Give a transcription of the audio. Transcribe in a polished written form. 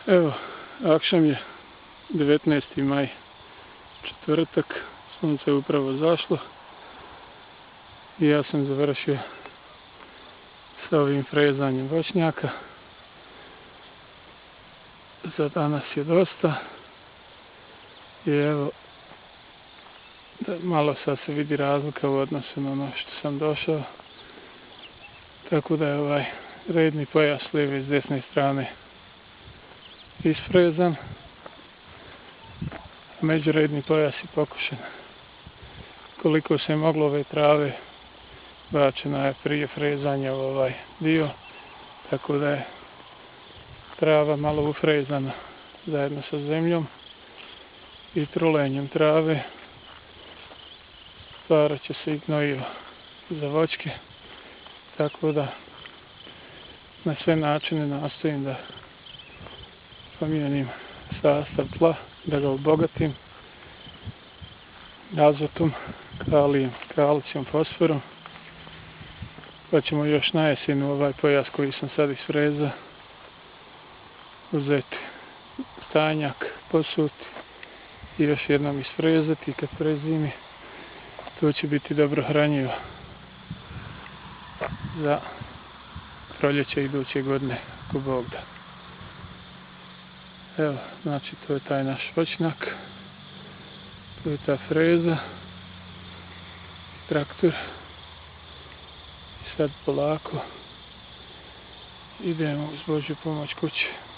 Evo, akšam je 19. maj, četvrtak, sunce je upravo zašlo i ja sam završio sa ovim frezanjem voćnjaka. Za danas je dosta i evo, malo sad se vidi razlika u odnosu na ono što sam došao, tako da je ovaj redni pojas s lijeve i s desne strane isfrezan. Međuredni pojas je pokušan koliko se je moglo ove trave, bačena je prije frezanja u ovaj dio, tako da je trava malo ufrezana zajedno sa zemljom i trulenjem trave. Stvarat će se i gnojivo za voćke, tako da na sve načine nastojim da promijenim sastav tla, da ga obogatim azotom, kalijem, kalcijom, fosforom, pa ćemo još na jesen u ovaj pojas koji sam sad isfrezao uzeti stanjak, posuti i još jednom isfrezati. Kad prezimi, to će biti dobro hranjivo za proljeće iduće godine, ako Bog da. Evo, znači to je taj naš voćnjak, to je ta freza, traktor i sad polako idemo uz Božju pomoć kući.